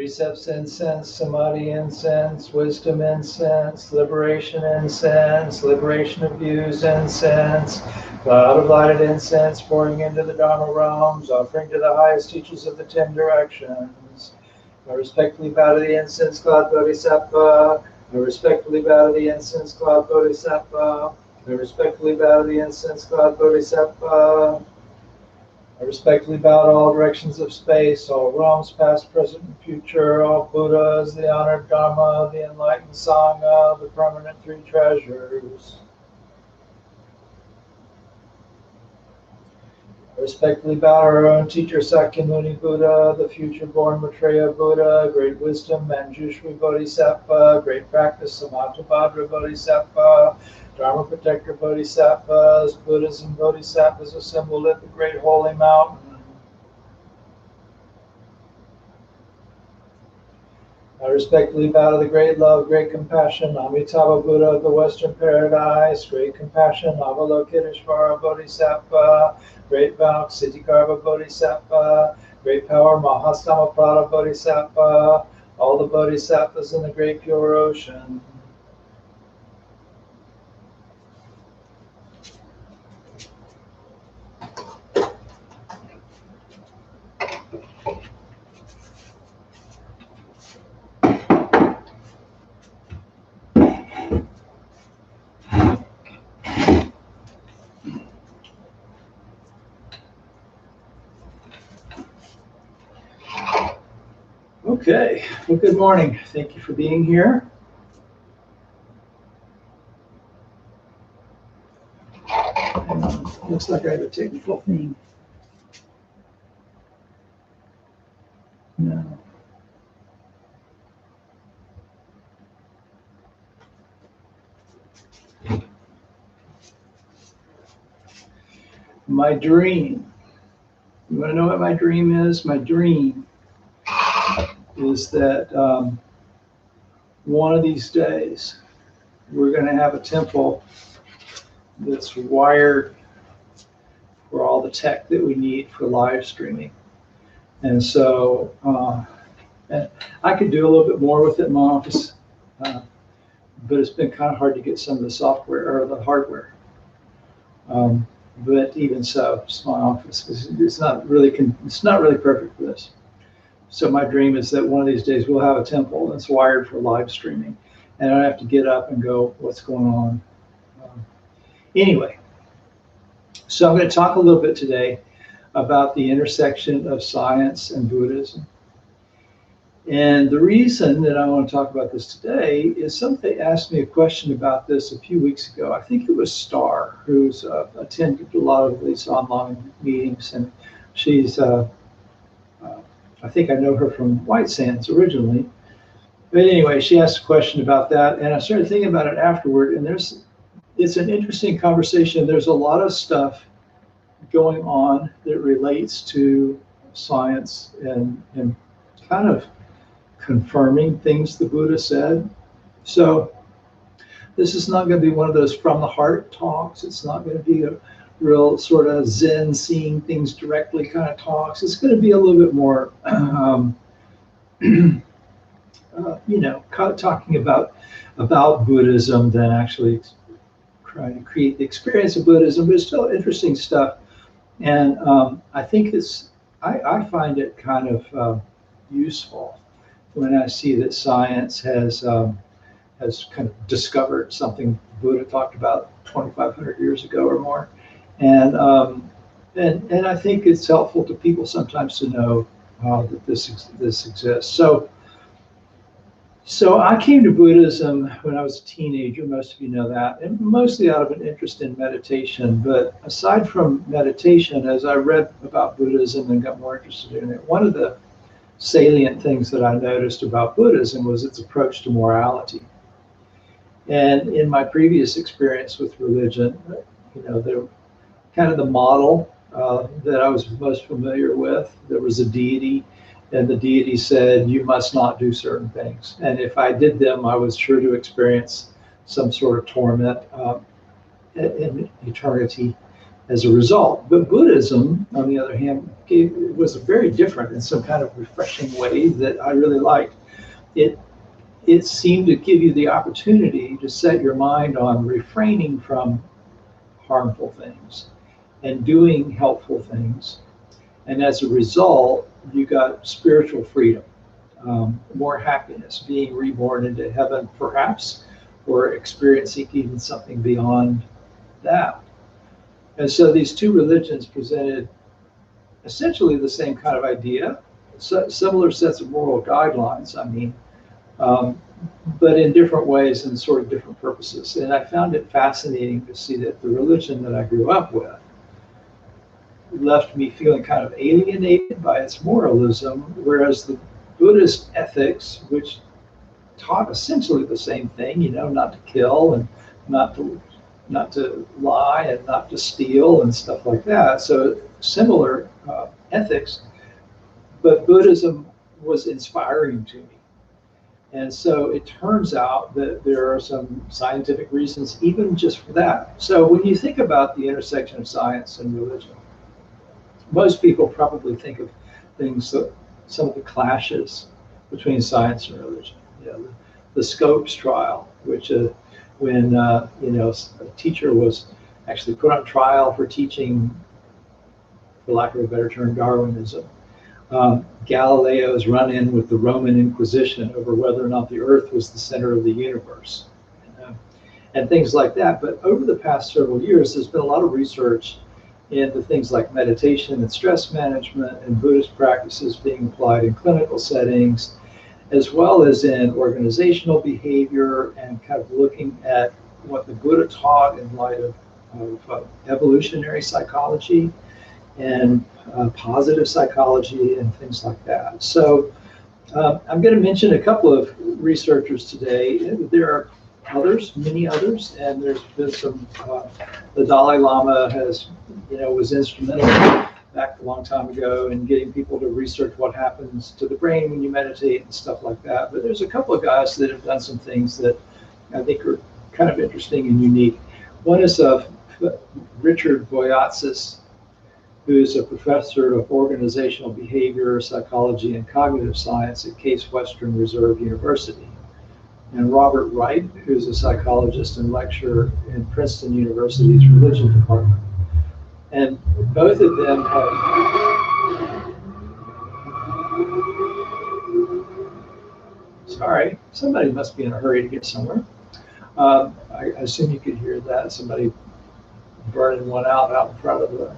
Precepts incense, samadhi incense, wisdom incense, liberation of views incense, cloud of lighted incense pouring into the Dharma realms, offering to the highest teachers of the 10 directions. I respectfully bow to the incense cloud Bodhisattva. I respectfully bow to the incense cloud Bodhisattva. I respectfully bow to the incense cloud Bodhisattva. I respectfully bow to all directions of space, all realms, past, present, and future, all Buddhas, the honored Dharma, the enlightened Sangha, the permanent three treasures. I respectfully bow to our own teacher Sakyamuni Buddha, the future born Maitreya Buddha, great wisdom Manjushri Bodhisattva, great practice Samattabhadra Bodhisattva, Dharma protector Bodhisattvas, Buddhas and Bodhisattvas assembled at the great holy mountain. I respectfully bow to the great love, great compassion, Amitabha Buddha of the Western Paradise, great compassion, Avalokiteshvara Bodhisattva, great vow, Ksitigarbha Bodhisattva, great power, Mahastamaprada Bodhisattva, all the Bodhisattvas in the great pure ocean. Okay, well, good morning. Thank you for being here. Looks like I have a technical thing. No. My dream. You want to know what my dream is? My dream is that one of these days we're going to have a temple that's wired for all the tech that we need for live streaming. And so and I could do a little bit more with it in my office, but it's been kind of hard to get some of the software or the hardware. But even so, it's my office. It's not really perfect for this. So my dream is that one of these days we'll have a temple that's wired for live streaming, and I don't have to get up and go, what's going on? Anyway, so I'm going to talk a little bit today about the intersection of science and Buddhism. And the reason that I want to talk about this today is somebody asked me a question about this a few weeks ago. I think it was Star, who's attended a lot of these online meetings, and she's I think I know her from White Sands originally. But anyway, she asked a question about that, and I started thinking about it afterward, and it's an interesting conversation. There's a lot of stuff going on that relates to science and kind of confirming things the Buddha said. So this is not going to be one of those from the heart talks. It's not going to be a real sort of Zen, seeing things directly kind of talks. It's going to be a little bit more, talking about Buddhism than actually trying to create the experience of Buddhism, but it's still interesting stuff. And I think I find it kind of useful when I see that science has kind of discovered something Buddha talked about 2,500 years ago or more. And I think it's helpful to people sometimes to know that this exists. So I came to Buddhism when I was a teenager. Most of you know that, and mostly out of an interest in meditation. But aside from meditation, as I read about Buddhism and got more interested in it, one of the salient things that I noticed about Buddhism was its approach to morality. And in my previous experience with religion, there kind of the model that I was most familiar with. There was a deity, and the deity said, you must not do certain things. And if I did them, I was sure to experience some sort of torment in eternity. as a result. But Buddhism, on the other hand, was very different in some kind of refreshing way that I really liked. It seemed to give you the opportunity to set your mind on refraining from harmful things and doing helpful things. And as a result, you got spiritual freedom, more happiness, being reborn into heaven, perhaps, or experiencing even something beyond that. And so these two religions presented essentially the same kind of idea, similar sets of moral guidelines, but in different ways and sort of different purposes. And I found it fascinating to see that the religion that I grew up with left me feeling kind of alienated by its moralism, whereas the Buddhist ethics, which taught essentially the same thing, not to kill and not to lie and not to steal and stuff like that. So similar ethics, but Buddhism was inspiring to me. And so it turns out that there are some scientific reasons even just for that. So when you think about the intersection of science and religion, most people probably think of things, some of the clashes between science and religion. The Scopes trial, which when a teacher was actually put on trial for teaching, for lack of a better term, Darwinism. Galileo's run-in with the Roman Inquisition over whether or not the Earth was the center of the universe, and things like that. But over the past several years, there's been a lot of research into things like meditation and stress management and Buddhist practices being applied in clinical settings, as well as in organizational behavior, and kind of looking at what the Buddha taught in light of evolutionary psychology and positive psychology and things like that. So I'm going to mention a couple of researchers today. There are others, many others, and there's been some, the Dalai Lama was instrumental back a long time ago in getting people to research what happens to the brain when you meditate and stuff like that. But there's a couple of guys that have done some things that I think are kind of interesting and unique. One is Richard Boyatzis, who's a professor of organizational behavior, psychology, and cognitive science at Case Western Reserve University. And Robert Wright, who's a psychologist and lecturer in Princeton University's religion department. And both of them have... Sorry, somebody must be in a hurry to get somewhere. I assume you could hear that, somebody burning one out in front of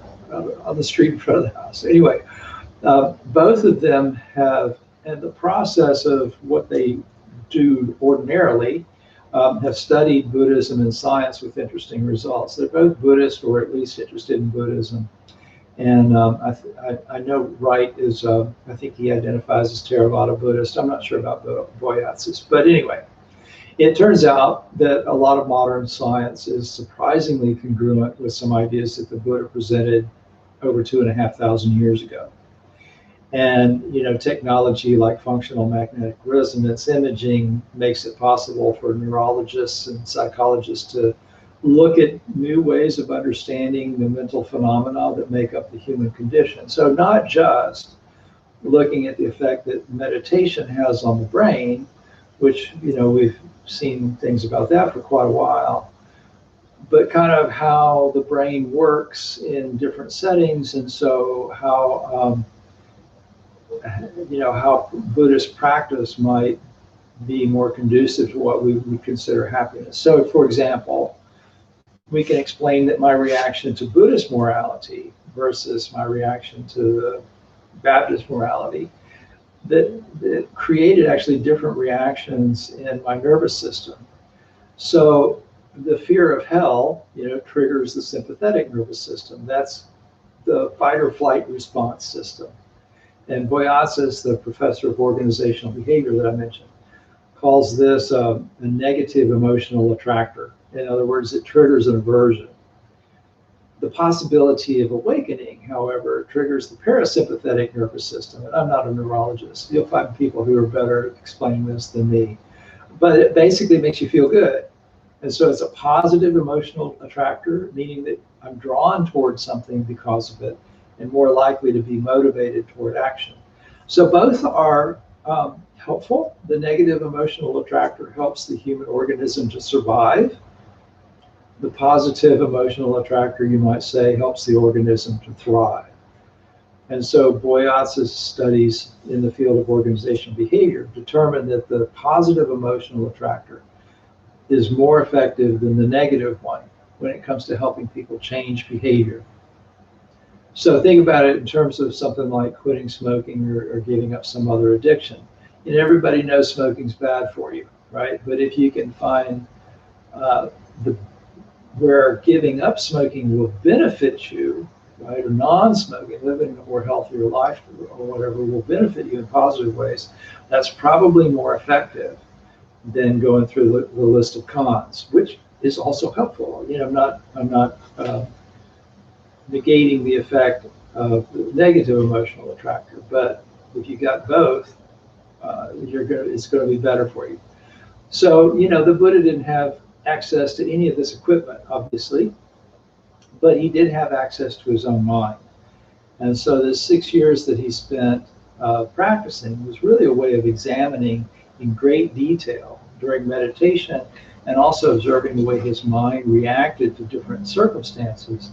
on the street in front of the house. Anyway, both of them have, in the process of what they do ordinarily, have studied Buddhism and science with interesting results. They're both Buddhist, or at least interested in Buddhism. And I know Wright is, I think he identifies as Theravada Buddhist. I'm not sure about Boyatzis, but anyway, it turns out that a lot of modern science is surprisingly congruent with some ideas that the Buddha presented over 2,500 years ago. And technology like functional magnetic resonance imaging makes it possible for neurologists and psychologists to look at new ways of understanding the mental phenomena that make up the human condition. So not just looking at the effect that meditation has on the brain, which we've seen things about that for quite a while, but kind of how the brain works in different settings, and so how how Buddhist practice might be more conducive to what we would consider happiness. So, for example, we can explain that my reaction to Buddhist morality versus my reaction to Baptist morality, that created actually different reactions in my nervous system. So the fear of hell, triggers the sympathetic nervous system. That's the fight or flight response system. And Boyatzis, the professor of organizational behavior that I mentioned, calls this a negative emotional attractor. In other words, it triggers an aversion. The possibility of awakening, however, triggers the parasympathetic nervous system. And I'm not a neurologist. You'll find people who are better at explaining this than me. But it basically makes you feel good. And so it's a positive emotional attractor, meaning that I'm drawn towards something because of it and more likely to be motivated toward action. So both are helpful. The negative emotional attractor helps the human organism to survive. The positive emotional attractor, you might say, helps the organism to thrive. And so Boyatz's studies in the field of organizational behavior determined that the positive emotional attractor is more effective than the negative one when it comes to helping people change behavior. So think about it in terms of something like quitting smoking or giving up some other addiction. And everybody knows smoking's bad for you, right? But if you can find where giving up smoking will benefit you, right, or non-smoking, living a more healthier life or whatever will benefit you in positive ways, that's probably more effective than going through the list of cons, which is also helpful. You know, I'm not negating the effect of the negative emotional attractor, but if you got both, it's going to be better for you. So, you know, the Buddha didn't have access to any of this equipment, obviously, but he did have access to his own mind. And so the 6 years that he spent practicing was really a way of examining in great detail during meditation and also observing the way his mind reacted to different circumstances.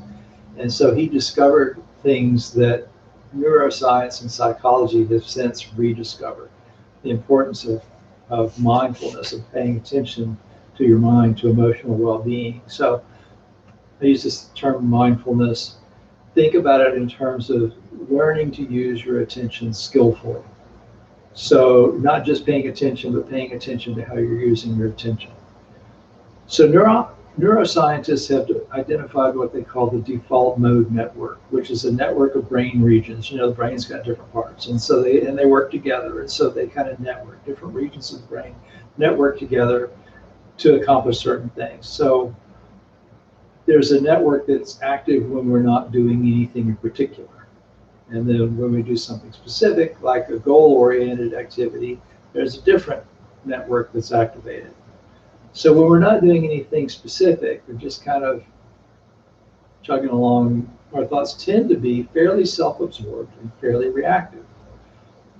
And so he discovered things that neuroscience and psychology have since rediscovered. The importance of mindfulness, of paying attention to your mind, to emotional well-being. So I use this term mindfulness. Think about it in terms of learning to use your attention skillfully. So not just paying attention, but paying attention to how you're using your attention. So neuroscientists have identified what they call the default mode network, which is a network of brain regions. You know, the brain's got different parts, and so they work together, and so they kind of network different regions of the brain, network together to accomplish certain things. So there's a network that's active when we're not doing anything in particular. And then when we do something specific, like a goal-oriented activity, there's a different network that's activated. So when we're not doing anything specific, we're just kind of chugging along, our thoughts tend to be fairly self-absorbed and fairly reactive.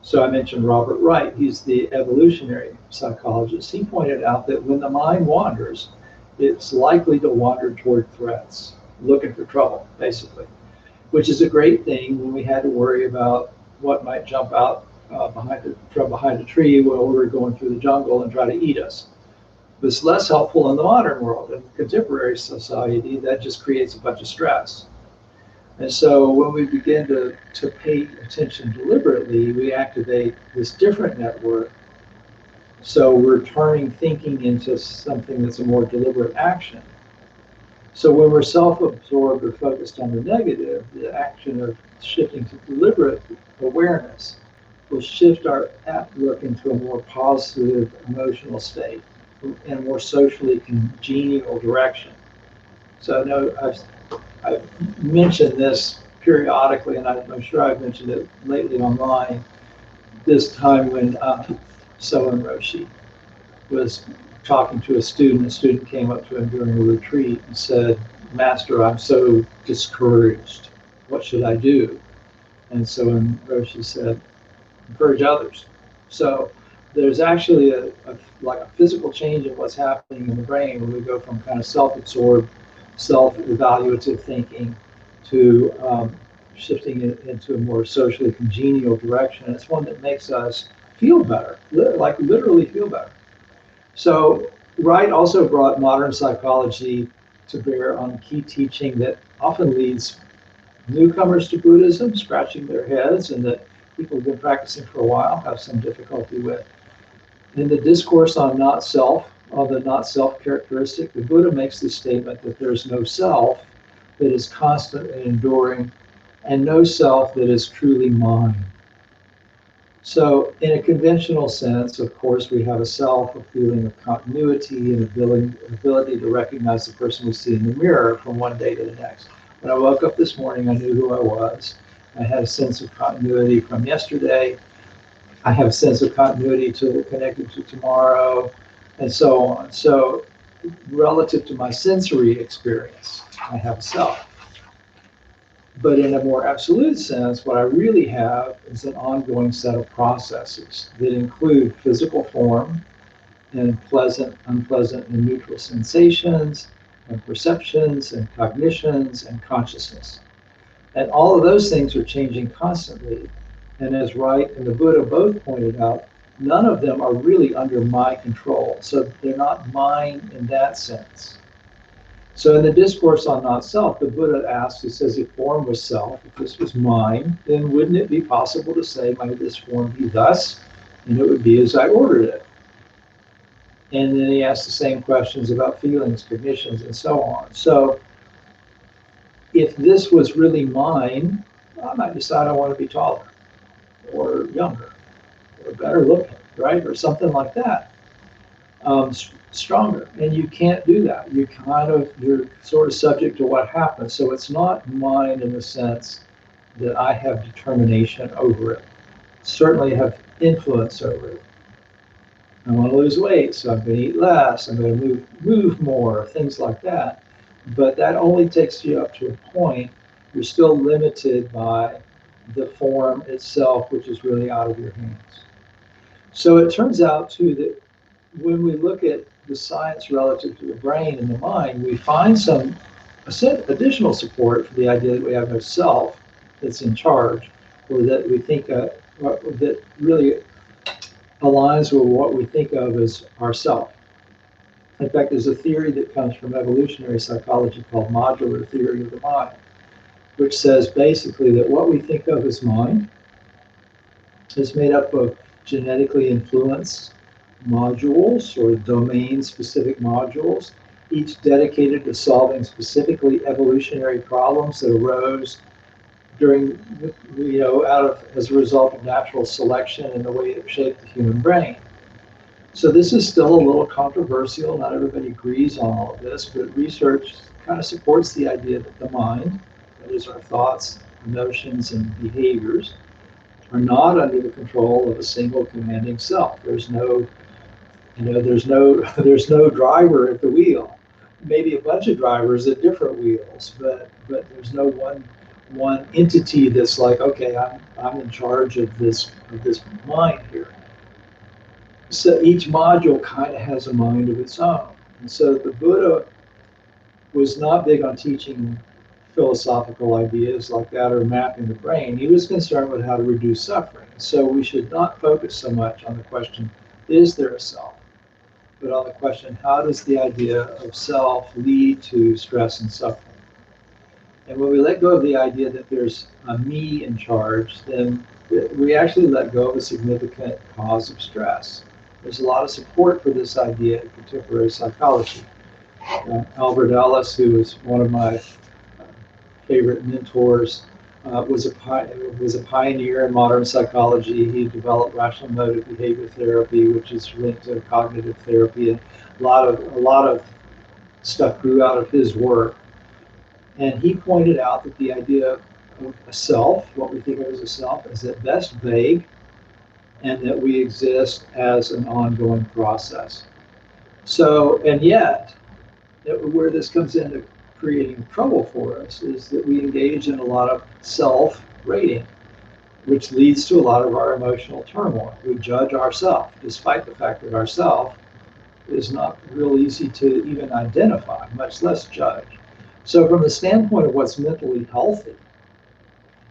So I mentioned Robert Wright, he's the evolutionary psychologist. He pointed out that when the mind wanders, it's likely to wander toward threats, looking for trouble, basically, which is a great thing when we had to worry about what might jump out from behind a tree while we were going through the jungle and try to eat us. But it's less helpful in the modern world. In contemporary society, that just creates a bunch of stress. And so when we begin to pay attention deliberately, we activate this different network. So we're turning thinking into something that's a more deliberate action. So when we're self-absorbed or focused on the negative, the action of shifting to deliberate awareness will shift our outlook into a more positive emotional state in a more socially congenial direction. So I know I've mentioned this periodically, and I'm sure I've mentioned it lately online, this time when Soen Roshi was talking to a student came up to him during a retreat and said, "Master, I'm so discouraged. What should I do?" And Soen Roshi said, "Encourage others." So there's actually a physical change in what's happening in the brain when we go from kind of self-absorbed, self-evaluative thinking to shifting it into a more socially congenial direction. It's one that makes us feel better, like literally feel better. So Wright also brought modern psychology to bear on key teaching that often leads newcomers to Buddhism scratching their heads and that people who've been practicing for a while have some difficulty with. In the discourse on not self, on the not self characteristic, the Buddha makes the statement that there's no self that is constant and enduring, and no self that is truly mine. So in a conventional sense, of course, we have a self, a feeling of continuity, and ability to recognize the person we see in the mirror from one day to the next. When I woke up this morning, I knew who I was. I had a sense of continuity from yesterday. I have a sense of continuity connected to tomorrow, and so on. So relative to my sensory experience, I have a self. But in a more absolute sense, what I really have is an ongoing set of processes that include physical form and pleasant, unpleasant, and neutral sensations, and perceptions, and cognitions, and consciousness. And all of those things are changing constantly. And as Wright and the Buddha both pointed out, none of them are really under my control. So they're not mine in that sense. So in the discourse on not self, the Buddha asks, he says, if form was self, if this was mine, then wouldn't it be possible to say, may this form be thus? And it would be as I ordered it. And then he asks the same questions about feelings, cognitions, and so on. So if this was really mine, I might decide I want to be taller or younger or better looking, right? Or something like that. Stronger. And you can't do that. You're sort of subject to what happens. So it's not mine in the sense that I have determination over it. Certainly have influence over it. I want to lose weight, so I'm going to eat less. I'm going to move more, things like that. But that only takes you up to a point. You're still limited by the form itself, which is really out of your hands. So it turns out, too, that when we look at the science relative to the brain and the mind, we find some additional support for the idea that we have no self that's in charge, or that we think that really aligns with what we think of as ourself. In fact, there's a theory that comes from evolutionary psychology called modular theory of the mind, which says basically that what we think of as mind is made up of genetically influenced modules or domain-specific modules, each dedicated to solving specifically evolutionary problems that arose during, as a result of natural selection and the way it shaped the human brain. So this is still a little controversial. Not everybody agrees on all of this, but research kind of supports the idea that the mind, that is our thoughts, emotions, and behaviors, are not under the control of a single commanding self. There's no driver at the wheel. Maybe a bunch of drivers at different wheels, but there's no one entity that's like, okay, I'm in charge of this mind here. So each module kind of has a mind of its own. And so the Buddha was not big on teaching philosophical ideas like that or mapping the brain. He was concerned with how to reduce suffering. So we should not focus so much on the question, is there a self? But on the question, how does the idea of self lead to stress and suffering? And when we let go of the idea that there's a me in charge, then we actually let go of a significant cause of stress. There's a lot of support for this idea in contemporary psychology. Albert Ellis, who was one of my favorite mentors, was a pioneer in modern psychology. He developed rational motive behavior therapy, which is linked to cognitive therapy, and a lot of stuff grew out of his work. And he pointed out that the idea of a self, what we think of as a self, is at best vague, and that we exist as an ongoing process. So, and yet, where this comes into creating trouble for us is that we engage in a lot of self-rating, which leads to a lot of our emotional turmoil. We judge ourselves, despite the fact that ourself is not real easy to even identify, much less judge. So from the standpoint of what's mentally healthy,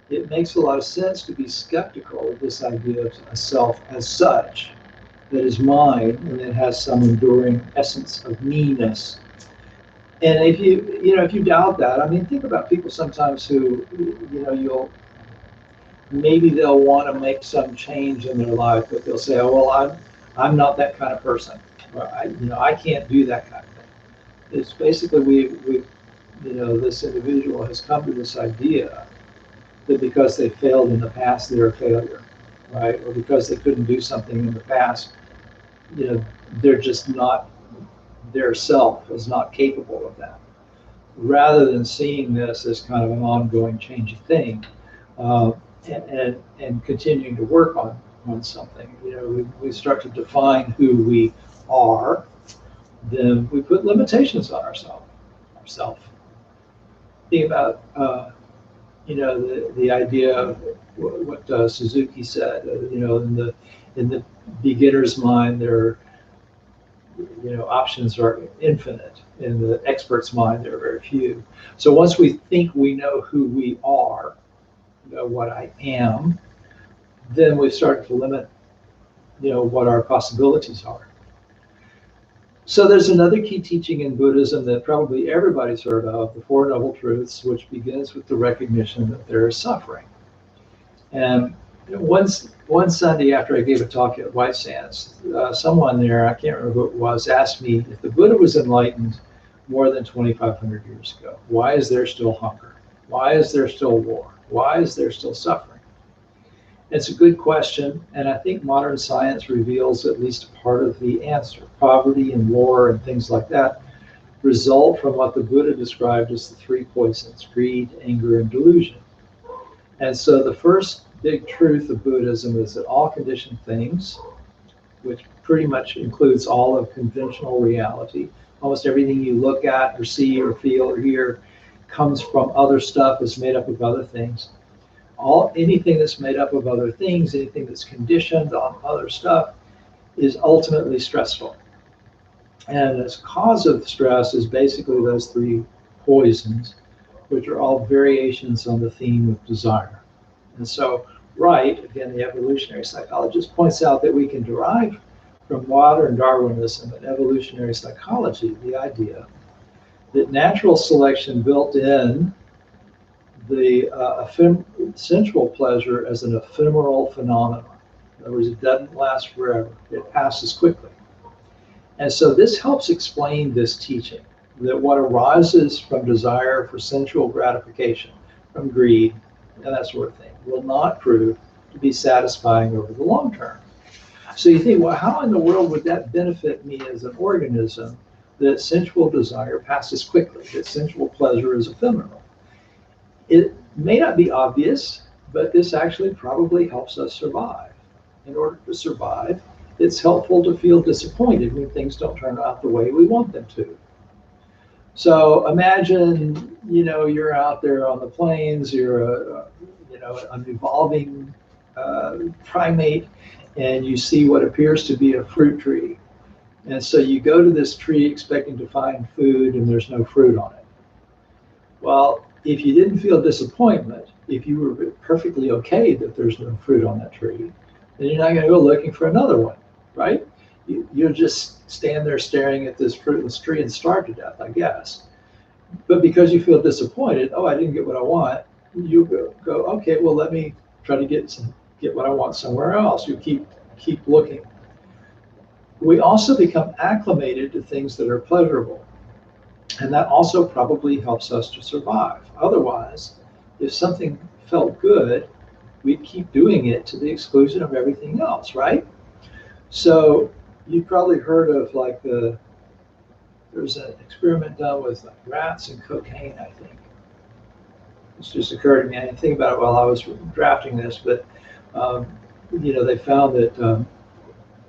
it makes a lot of sense to be skeptical of this idea of a self as such, that is mine and that has some enduring essence of me-ness. And if you doubt that, I mean, think about people sometimes who, maybe they'll want to make some change in their life, but they'll say, oh, well, I'm not that kind of person. Or I can't do that kind of thing. It's basically this individual has come to this idea that because they failed in the past, they're a failure, right? Or because they couldn't do something in the past, they're just not, their self is not capable of that. Rather than seeing this as kind of an ongoing changing thing, and continuing to work on something, we start to define who we are, then we put limitations on ourselves. Think about, the idea of what Suzuki said. In the beginner's mind, options are infinite. In the expert's mind, there are very few. So once we think we know who we are, know what I am, then we start to limit, what our possibilities are. So there's another key teaching in Buddhism that probably everybody's heard of, the Four Noble Truths, which begins with the recognition that there is suffering. And one Sunday after I gave a talk at White Sands, someone there, I can't remember who it was, asked me if the Buddha was enlightened more than 2,500 years ago, why is there still hunger? Why is there still war? Why is there still suffering? It's a good question, and I think modern science reveals at least part of the answer. Poverty and war and things like that result from what the Buddha described as the three poisons: greed, anger, and delusion. And so the first big truth of Buddhism is that all conditioned things, which pretty much includes all of conventional reality, almost everything you look at or see or feel or hear comes from other stuff, is made up of other things. Anything that's made up of other things, anything that's conditioned on other stuff, is ultimately stressful. And the cause of stress is basically those three poisons, which are all variations on the theme of desire. And so Wright, again, the evolutionary psychologist, points out that we can derive from modern Darwinism and evolutionary psychology the idea that natural selection built in the sensual pleasure as an ephemeral phenomenon. In other words, it doesn't last forever. It passes quickly. And so this helps explain this teaching, that what arises from desire for sensual gratification, from greed, and that sort of thing, will not prove to be satisfying over the long term. So you think, well, how in the world would that benefit me as an organism, that sensual desire passes quickly, that sensual pleasure is ephemeral? It may not be obvious, but this actually probably helps us survive. In order to survive, it's helpful to feel disappointed when things don't turn out the way we want them to. So imagine, you're out there on the plains, you're an evolving primate, and you see what appears to be a fruit tree. And so you go to this tree expecting to find food, and there's no fruit on it. Well, if you didn't feel disappointment, if you were perfectly okay that there's no fruit on that tree, then you're not going to go looking for another one, right? You'll just stand there staring at this fruitless tree and starve to death, I guess. But because you feel disappointed, I didn't get what I want, you go, okay, well, let me try to get what I want somewhere else. You keep looking. We also become acclimated to things that are pleasurable. And that also probably helps us to survive. Otherwise, if something felt good, we'd keep doing it to the exclusion of everything else, right? So you've probably heard of there's an experiment done with rats and cocaine, I think. It's just occurred to me. I didn't think about it while I was drafting this, but they found that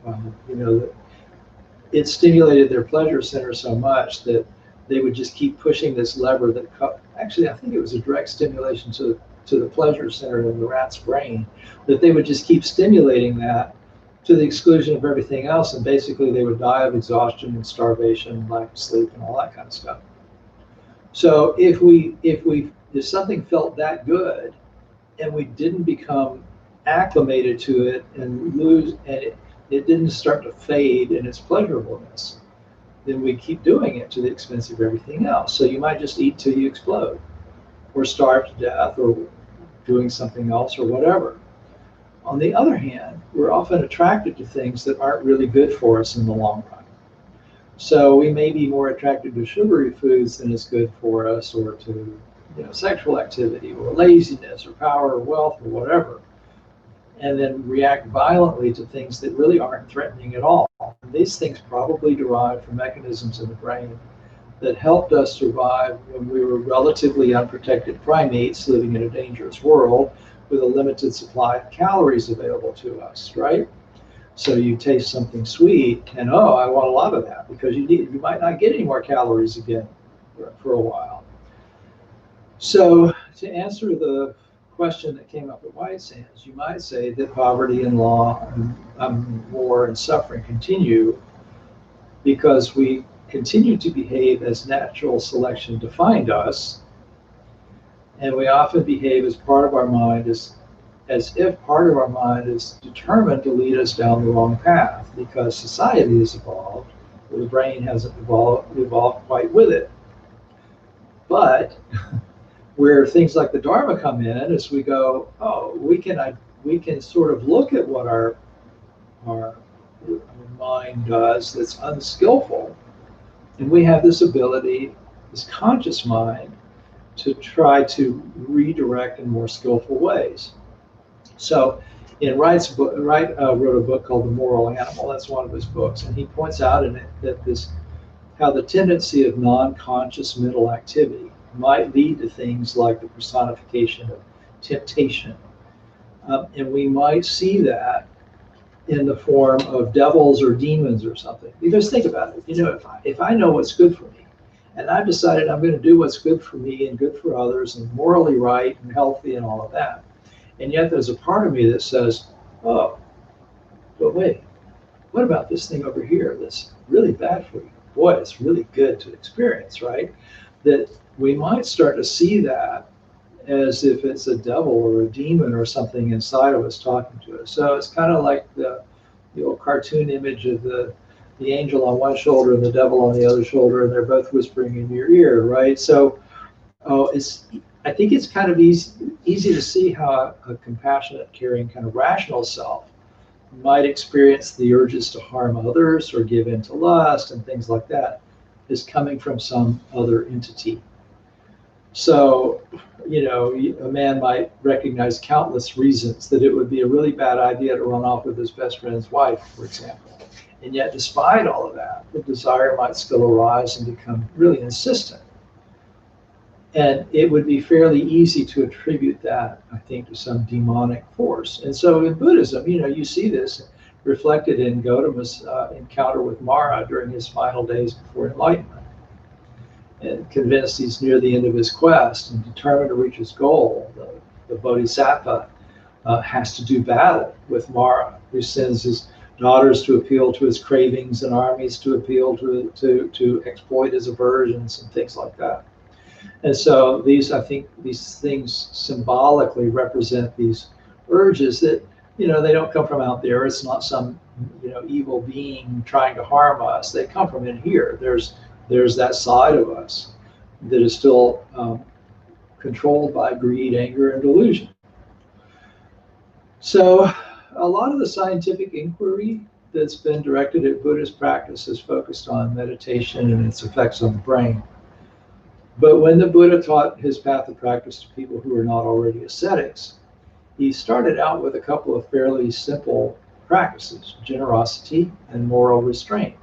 that it stimulated their pleasure center so much that they would just keep pushing this lever that actually, I think it was a direct stimulation to the pleasure center in the rat's brain, that they would just keep stimulating that to the exclusion of everything else, and basically they would die of exhaustion and starvation, lack of sleep, and all that kind of stuff. So if something felt that good and we didn't become acclimated to it and it didn't start to fade in its pleasurableness, then we keep doing it to the expense of everything else. So you might just eat till you explode, or starve to death, or doing something else, or whatever. On the other hand, we're often attracted to things that aren't really good for us in the long run. So we may be more attracted to sugary foods than is good for us, or to sexual activity, or laziness, or power, or wealth, or whatever, and then react violently to things that really aren't threatening at all. And these things probably derive from mechanisms in the brain that helped us survive when we were relatively unprotected primates living in a dangerous world with a limited supply of calories available to us, right? So you taste something sweet, and oh, I want a lot of that, because you might not get any more calories again for a while. So to answer the question that came up at White Sands, you might say that poverty and war and suffering continue because we continue to behave as natural selection defined us, and we often behave as part of our mind as if part of our mind is determined to lead us down the wrong path because society has evolved, or the brain hasn't evolved quite with it. But where things like the Dharma come in is we go, oh, we can sort of look at what our mind does that's unskillful, and we have this ability, this conscious mind, to try to redirect in more skillful ways. So Wright wrote a book called The Moral Animal. That's one of his books, and he points out in it that how the tendency of non-conscious mental activity might lead to things like the personification of temptation. And we might see that in the form of devils or demons or something. Because think about it, if I know what's good for me, and I've decided I'm going to do what's good for me and good for others and morally right and healthy and all of that, and yet there's a part of me that says, oh, but wait, what about this thing over here that's really bad for you? Boy, it's really good to experience, right? That we might start to see that as if it's a devil or a demon or something inside of us talking to us. So it's kind of like the old cartoon image of the angel on one shoulder and the devil on the other shoulder, and they're both whispering in your ear, right? So I think it's kind of easy to see how a compassionate, caring, kind of rational self might experience the urges to harm others or give in to lust and things like that is coming from some other entity. So, a man might recognize countless reasons that it would be a really bad idea to run off with his best friend's wife, for example. And yet, despite all of that, the desire might still arise and become really insistent. And it would be fairly easy to attribute that, I think, to some demonic force. And so in Buddhism, you see this reflected in Gautama's encounter with Mara during his final days before enlightenment. And convinced he's near the end of his quest and determined to reach his goal, the Bodhisattva has to do battle with Mara, who sends his daughters to appeal to his cravings and armies to appeal to exploit his aversions and things like that. And so I think these things symbolically represent these urges that, they don't come from out there. It's not some, evil being trying to harm us. They come from in here. There's that side of us that is still controlled by greed, anger, and delusion. So a lot of the scientific inquiry that's been directed at Buddhist practice is focused on meditation and its effects on the brain. But when the Buddha taught his path of practice to people who are not already ascetics, he started out with a couple of fairly simple practices: generosity and moral restraint.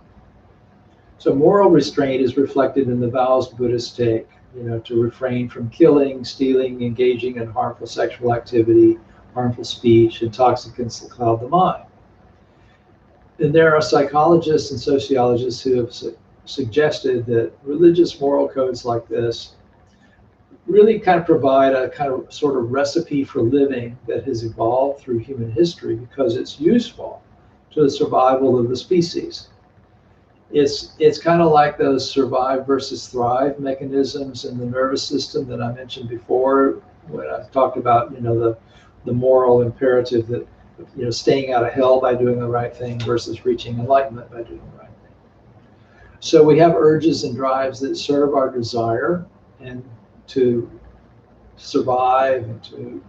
So moral restraint is reflected in the vows Buddhists take, to refrain from killing, stealing, engaging in harmful sexual activity, harmful speech, intoxicants that cloud the mind. And there are psychologists and sociologists who have suggested that religious moral codes like this really kind of provide a kind of sort of recipe for living that has evolved through human history because it's useful to the survival of the species. It's kind of like those survive versus thrive mechanisms in the nervous system that I mentioned before when I talked about, the moral imperative that, staying out of hell by doing the right thing versus reaching enlightenment by doing the right thing. So we have urges and drives that serve our desire and to survive and to,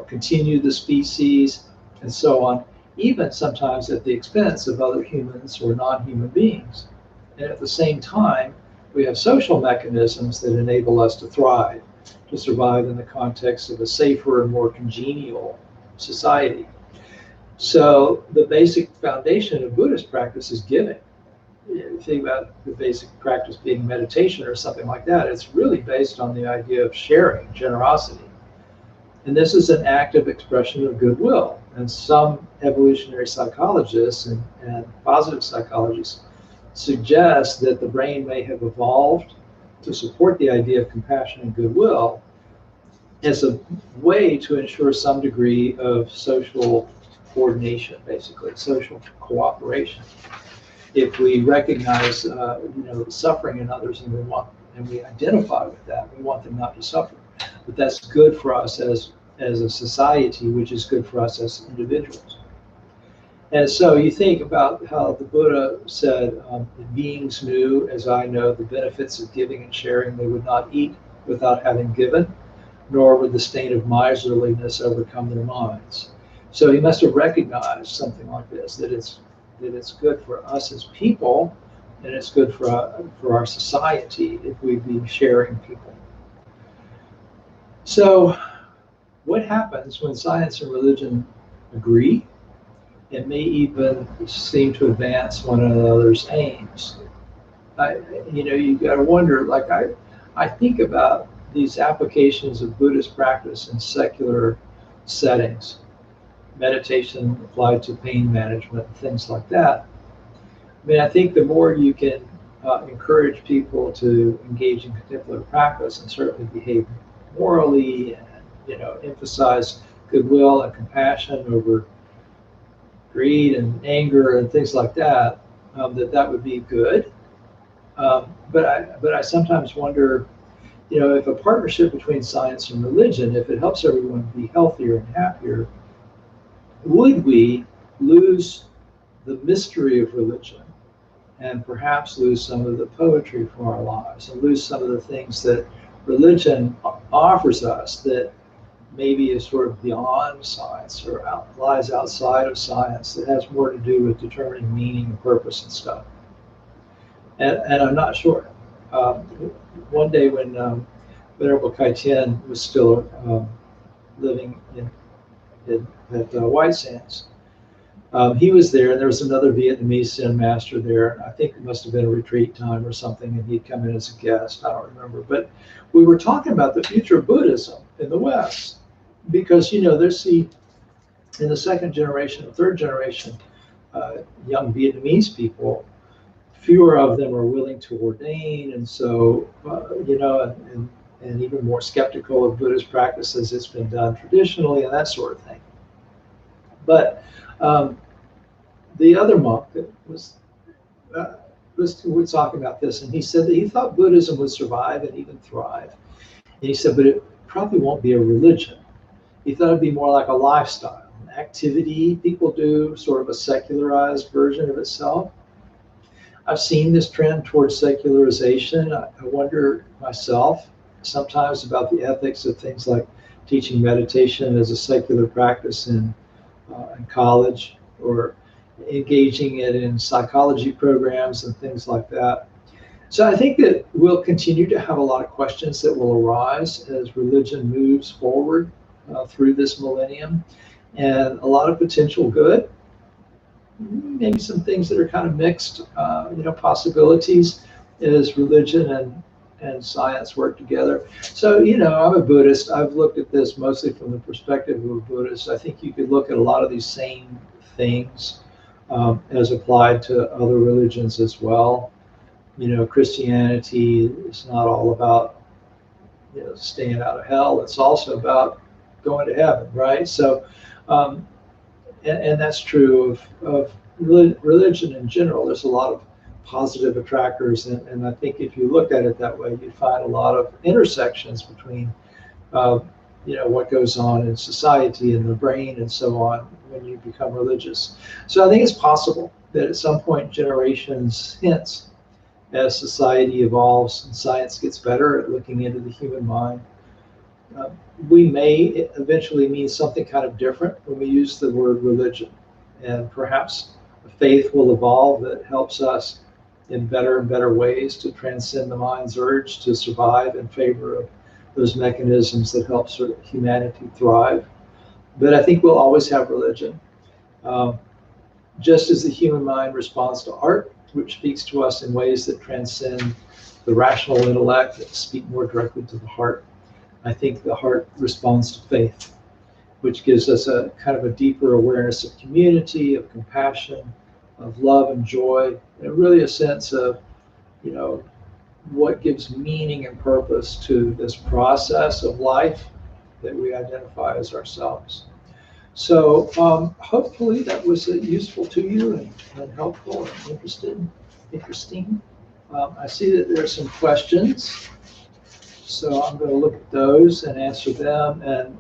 continue the species and so on, even sometimes at the expense of other humans or non-human beings. And at the same time, we have social mechanisms that enable us to thrive, to survive in the context of a safer and more congenial society. So the basic foundation of Buddhist practice is giving. You think about the basic practice being meditation or something like that, it's really based on the idea of sharing, generosity. And this is an active expression of goodwill. And some evolutionary psychologists and positive psychologists suggest that the brain may have evolved to support the idea of compassion and goodwill as a way to ensure some degree of social coordination, basically social cooperation. If we recognize, suffering in others and we identify with that, we want them not to suffer. But that's good for us as a society, which is good for us as individuals. And so you think about how the Buddha said, the beings knew, as I know, the benefits of giving and sharing. They would not eat without having given, nor would the stain of miserliness overcome their minds. So he must have recognized something like this, that it's good for us as people, and it's good for our society if we be sharing people. So what happens when science and religion agree and may even seem to advance one another's aims? You got to wonder, like I think about these applications of Buddhist practice in secular settings, meditation applied to pain management, things like that. I mean, I think the more you can encourage people to engage in contemplative practice and certainly behave morally and, emphasize goodwill and compassion over greed and anger and things like that, that would be good. But I sometimes wonder, if a partnership between science and religion, if it helps everyone be healthier and happier, would we lose the mystery of religion and perhaps lose some of the poetry from our lives and lose some of the things that religion offers us that maybe is sort of beyond science or lies outside of science, that has more to do with determining meaning and purpose and stuff? And I'm not sure. One day when Venerable Kai Tien was still living at White Sands, he was there, and there was another Vietnamese Zen master there. I think it must have been a retreat time or something, and he'd come in as a guest. I don't remember. But we were talking about the future of Buddhism in the West, because, there's in the second generation and third generation young Vietnamese people, fewer of them are willing to ordain, and so, and even more skeptical of Buddhist practice as it's been done traditionally and that sort of thing. But the other monk that was talking about this, and he said that he thought Buddhism would survive and even thrive. And he said, but it probably won't be a religion. He thought it'd be more like a lifestyle, an activity people do, sort of a secularized version of itself. I've seen this trend towards secularization. I wonder myself sometimes about the ethics of things like teaching meditation as a secular practice in college, or engaging it in psychology programs and things like that. So I think that we'll continue to have a lot of questions that will arise as religion moves forward through this millennium, and a lot of potential good, maybe some things that are kind of mixed, possibilities as religion and science work together. So, I'm a Buddhist. I've looked at this mostly from the perspective of a Buddhist. I think you could look at a lot of these same things as applied to other religions as well. Christianity is not all about, staying out of hell. It's also about going to heaven, right? So, and that's true of religion in general. There's a lot of positive attractors, and I think if you look at it that way, you'd find a lot of intersections between what goes on in society and the brain and so on when you become religious. So I think it's possible that at some point, generations hence, as society evolves and science gets better at looking into the human mind, we may eventually mean something kind of different when we use the word religion, and perhaps faith will evolve that helps us in better and better ways to transcend the mind's urge to survive in favor of those mechanisms that help sort of humanity thrive. But I think we'll always have religion. Just as the human mind responds to art, which speaks to us in ways that transcend the rational intellect, that speak more directly to the heart, I think the heart responds to faith. which gives us a kind of a deeper awareness of community, of compassion, of love and joy, and really a sense of, what gives meaning and purpose to this process of life that we identify as ourselves. So hopefully that was useful to you and helpful and interesting. I see that there are some questions, so I'm going to look at those and answer them. And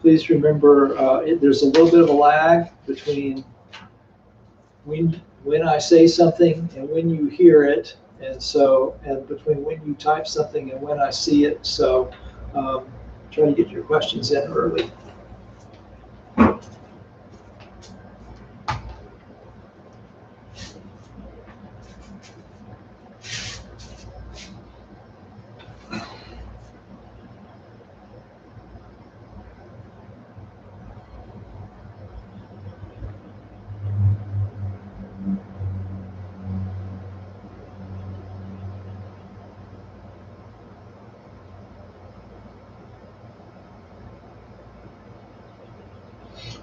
please remember, there's a little bit of a lag between when I say something and when you hear it, and between when you type something and when I see it. So try to get your questions in early.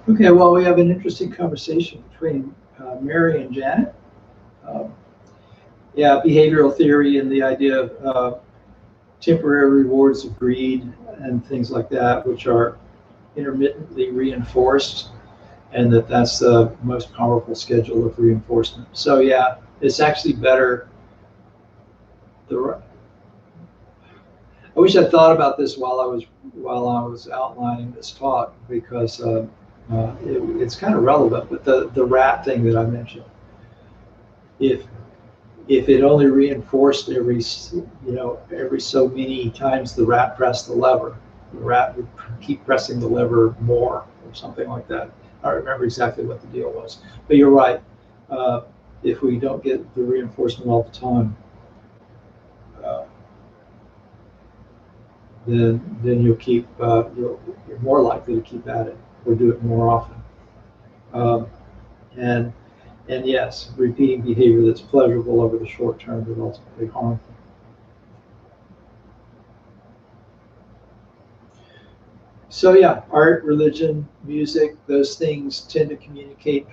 Okay, well, we have an interesting conversation between Mary and Janet. Behavioral theory and the idea of temporary rewards of greed and things like that, which are intermittently reinforced, and that's the most powerful schedule of reinforcement. So yeah, it's actually better. I wish I'd thought about this while I was outlining this talk, because it's kind of relevant. But the rat thing that I mentioned, if it only reinforced every so many times the rat pressed the lever, the rat would keep pressing the lever more, or something like that. I don't remember exactly what the deal was, but you're right. If we don't get the reinforcement all the time, then you're more likely to keep at it or do it more often. And yes, repeating behavior that's pleasurable over the short term but ultimately harmful. So yeah, art, religion, music, those things tend to communicate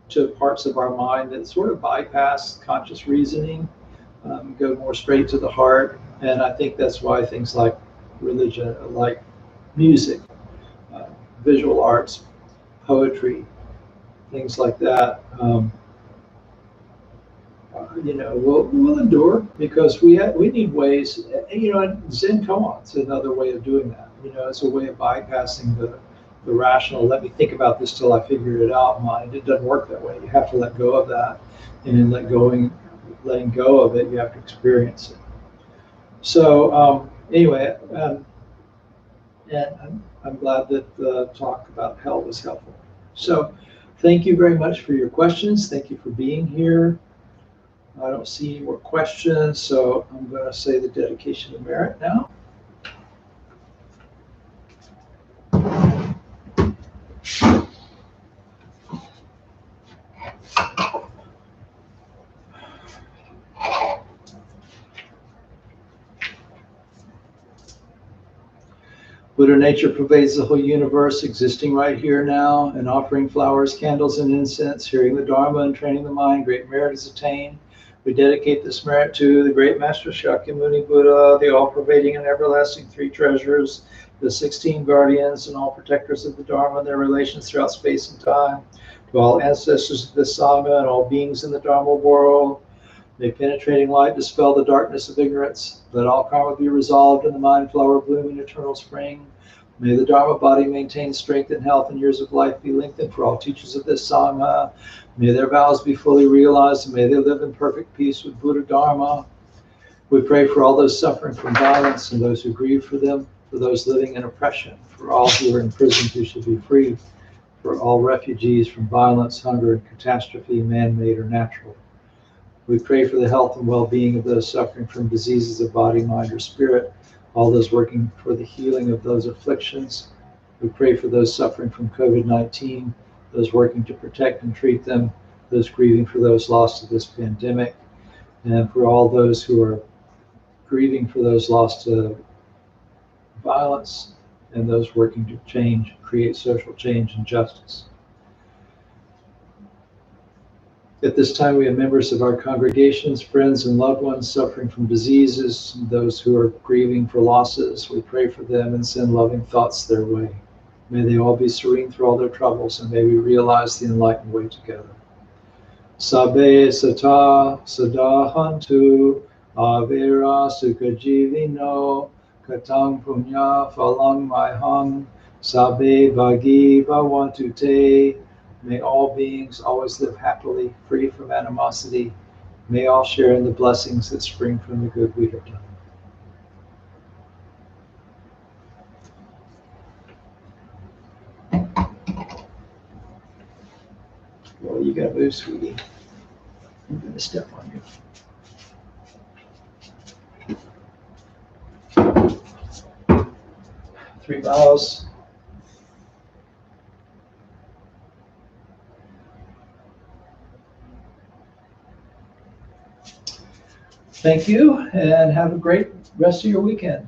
to parts of our mind that sort of bypass conscious reasoning, go more straight to the heart. And I think that's why things like religion, like music, visual arts, poetry, things like that, we'll endure, because we need ways. And Zen koan's another way of doing that. It's a way of bypassing the rational. Let me think about this till I figure it out. Mind. It doesn't work that way. You have to let go of that, and in letting go of it, you have to experience it. So anyway, and I'm glad that the talk about hell was helpful. So thank you very much for your questions. Thank you for being here. I don't see any more questions, so I'm going to say the dedication of merit now. Buddha nature pervades the whole universe, existing right here now, and offering flowers, candles, and incense, hearing the Dharma and training the mind, great merit is attained. We dedicate this merit to the great Master Shakyamuni Buddha, the all-pervading and everlasting three treasures, the 16 guardians and all protectors of the Dharma and their relations throughout space and time, to all ancestors of the Sangha and all beings in the Dharma world. May penetrating light dispel the darkness of ignorance. Let all karma be resolved and the mind flower bloom in eternal spring. May the Dharma body maintain strength and health, and years of life be lengthened for all teachers of this Sangha. May their vows be fully realized, and may they live in perfect peace with Buddha Dharma. We pray for all those suffering from violence and those who grieve for them, for those living in oppression, for all who are imprisoned who should be freed, for all refugees from violence, hunger, and catastrophe, man-made or natural. We pray for the health and well-being of those suffering from diseases of body, mind, or spirit, all those working for the healing of those afflictions. We pray for those suffering from COVID-19, those working to protect and treat them, those grieving for those lost to this pandemic, and for all those who are grieving for those lost to violence and those working to create social change and justice. At this time, we have members of our congregations, friends, and loved ones suffering from diseases, and those who are grieving for losses. We pray for them and send loving thoughts their way. May they all be serene through all their troubles, and may we realize the enlightened way together. Sabbe sata sadahantu avira sukajivino katang punya phalang maihang sabbe bhagi bhavantu te. May all beings always live happily, free from animosity. May all share in the blessings that spring from the good we have done. Well, you gotta move, sweetie. I'm gonna step on you. 3 miles. Thank you, and have a great rest of your weekend.